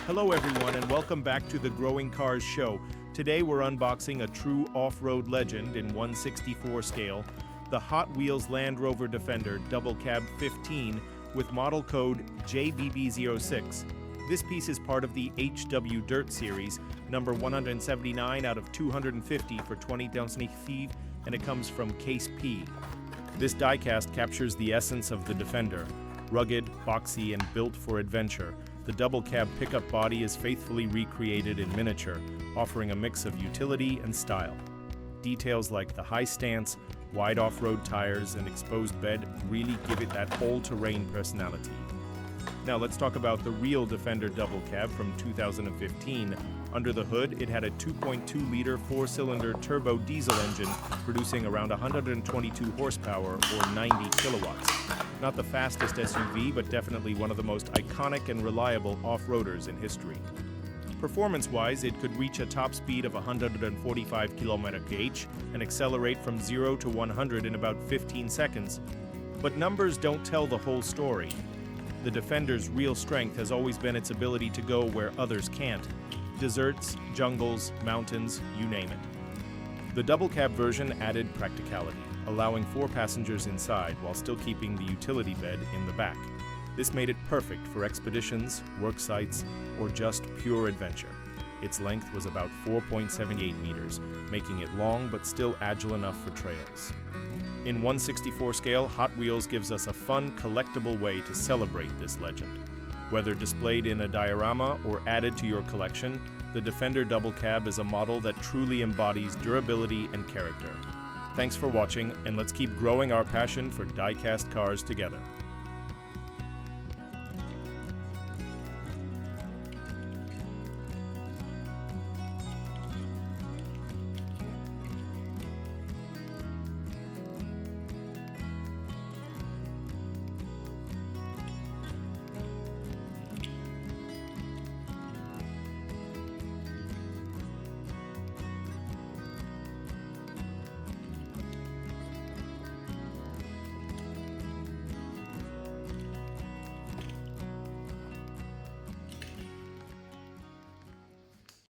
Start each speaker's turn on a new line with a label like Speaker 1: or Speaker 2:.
Speaker 1: Hello everyone and welcome back to the Growing Cars Show. Today we're unboxing a true off-road legend in 1/64 scale, the Hot Wheels Land Rover Defender Double Cab 15 with model code JBB06. This piece is part of the HW Dirt series, number 179 out of 250 for 2025, and it comes from Case P. This diecast captures the essence of the Defender. Rugged, boxy, and built for adventure, the double cab pickup body is faithfully recreated in miniature, offering a mix of utility and style. Details like the high stance, wide off-road tires, and exposed bed really give it that all-terrain personality. Now let's talk about the real Defender double cab from 2015. Under the hood, it had a 2.2-liter four-cylinder turbo diesel engine producing around 122 horsepower or 90 kilowatts. Not the fastest SUV, but definitely one of the most iconic and reliable off-roaders in history. Performance-wise, it could reach a top speed of 145 km/h and accelerate from 0 to 100 in about 15 seconds. But numbers don't tell the whole story. The Defender's real strength has always been its ability to go where others can't. Deserts, jungles, mountains, you name it. The double cab version added practicality, allowing 4 passengers inside while still keeping the utility bed in the back. This made it perfect for expeditions, work sites, or just pure adventure. Its length was about 4.78 meters, making it long but still agile enough for trails. In 1/64 scale, Hot Wheels gives us a fun, collectible way to celebrate this legend. Whether displayed in a diorama or added to your collection, the Defender Double Cab is a model that truly embodies durability and character. Thanks for watching, and let's keep growing our passion for diecast cars together.